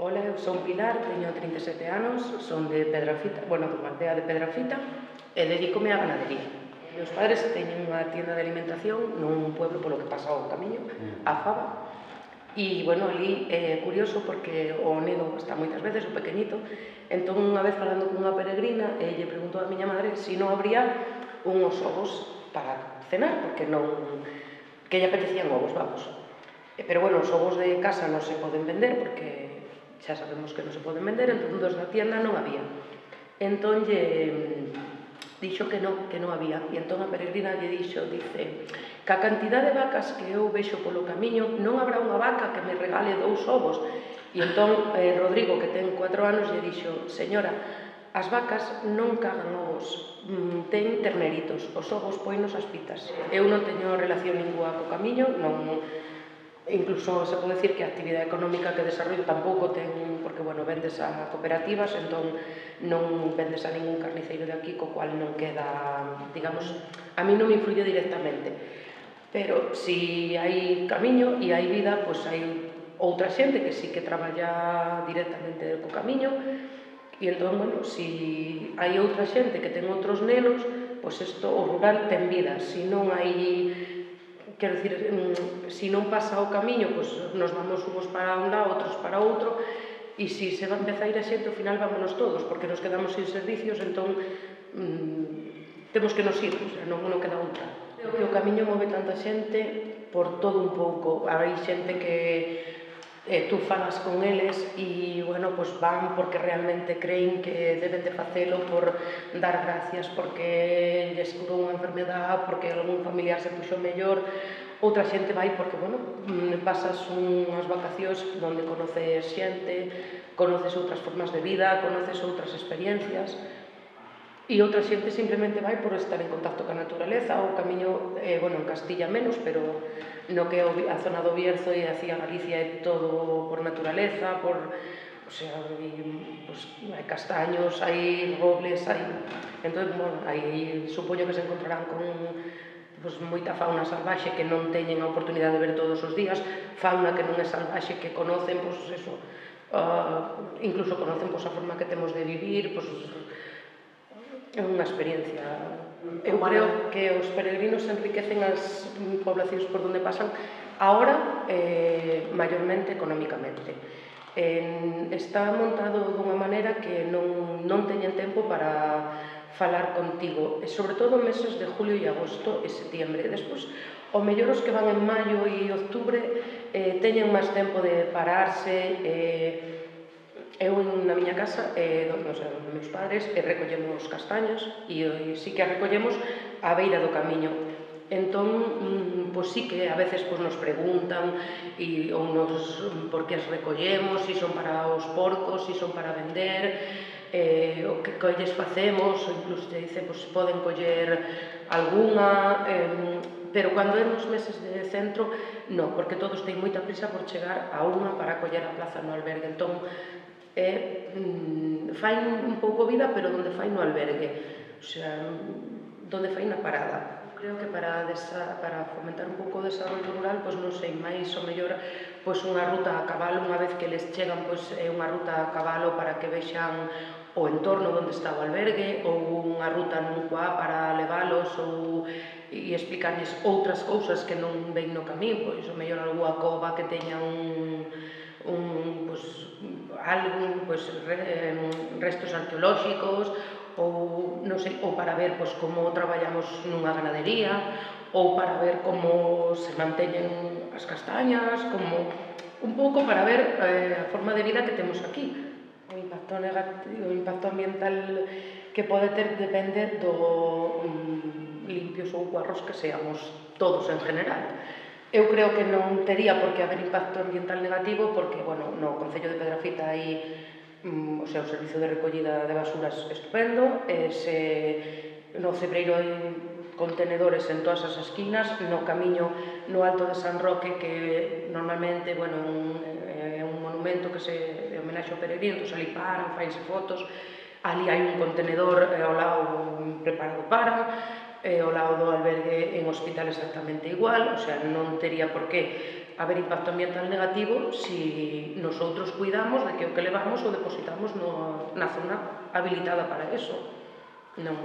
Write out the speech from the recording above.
Ola, eu son Pilar, teño 37 anos, son de Pedrafita, dunha aldea de Pedrafita e dedícome á ganadería. Meus padres teñen unha tienda de alimentación nun pueblo polo que pasa o camiño, a Faba, e, ali é curioso porque o neno está moitas veces, o pequenito, entón unha vez falando cunha peregrina, lle preguntou a miña madre se non habría unhos ovos para cenar, porque non, que lle apetecían ovos, vamos. Pero, os ovos de casa non se poden vender porque xa sabemos que non se poden vender, entón dos da tienda non había. Entón dixo que non había, e entón a peregrina lle dixo, dice, ca cantidad de vacas que eu vexo polo camiño, non habrá unha vaca que me regale 2 ovos. E entón Rodrigo, que ten 4 anos, lle dixo, señora, as vacas non cagan ovos, ten terneritos, os ovos poinos as pitas. Eu non teño relación ninguna co camiño, incluso se pode dicir que a actividade económica que desarrollo tampouco ten, porque, vendes a cooperativas, entón non vendes a ningún carniceiro de aquí, co cual non queda, digamos, a mí non me influye directamente. Pero, si hai camiño e hai vida, pois hai outra xente que sí que traballa directamente co camiño, e entón, si hai outra xente que ten outros nenos, pois isto, o rural ten vida. Si non hai, quero dicir, si non pasa o camiño, pois nos vamos uns para un lado, outros para outro, e se se empeza a ir a xente, ao final vámonos todos, porque nos quedamos sin servicios, entón temos que nos ir, non queda outra. Creo que o camiño move tanta xente por todo un pouco. Hai xente que tú falas con eles e, van porque realmente creen que deben de facelo por dar gracias, porque lles curou unha enfermedad, porque algún familiar se puxo mellor. Outra xente vai porque, pasas unhas vacacións onde conoces xente, conoces outras formas de vida, conoces outras experiencias, e outra xente simplemente vai por estar en contacto ca naturaleza. O camiño, en Castilla menos, pero no que é a zona do Bierzo e a Cía Galicia é todo por naturaleza, hai castaños, hai robles, entón, aí supoño que se encontrarán con moita fauna salvaxe que non teñen a oportunidade de ver todos os días, fauna que non é salvaxe, que conocen, incluso conocen a forma que temos de vivir, é unha experiencia. Eu creo que os peregrinos enriquecen as poblacións por onde pasan, ahora, maiormente económicamente. Está montado dunha maneira que non teñen tempo para falar contigo, e sobre todo meses de julio e agosto e setiembre. Despois, ao mellor os que van en maio e outubro teñen máis tempo de pararse. Eu na miña casa, dos meus padres, recollemos castañas e sí que as recollemos á beira do camiño. Entón, sí que a veces nos preguntan por que as recollemos, se son para os porcos, se son para vender, o que colles facemos, ou incluso te dice, poden coller algunha, pero cando é nos meses de centro, non, porque todos teñen moita prisa por chegar a unha para coller a plaza no albergue. Entón, fai un pouco vida, pero donde fai no albergue, donde fai na parada. Creo que para fomentar un pouco o desarrollo rural, non sei, máis ou mellor unha ruta a cabalo, unha vez que les chegan, é unha ruta a cabalo para que vexan o entorno onde está o albergue, ou unha ruta nun coá para leválos e explicarles outras cousas que non ven no camín, ou mellor algunha cova que teña restos arqueolóxicos, ou para ver como traballamos nunha ganadería, ou para ver como se manteñen as castañas, un pouco para ver a forma de vida que temos aquí. O impacto negativo, o impacto ambiental que pode ter depende do limpios ou guarros que seamos todos en general. Eu creo que non tería por que haber impacto ambiental negativo porque, no Concello de Pedrafita hai o servizo de recollida de basuras estupendo, no Cebreiro hai contenedores en todas as esquinas, no camiño no Alto de San Roque, que normalmente, é un monumento que se homenaxe ao peregrino, entón ali paran, fainse fotos, ali hai un contenedor ao lado preparado para, ao lado do albergue en hospital exactamente igual, non tería por que haber impacto ambiental negativo se nosotros cuidamos de que o que levamos o depositamos na zona habilitada para eso. Non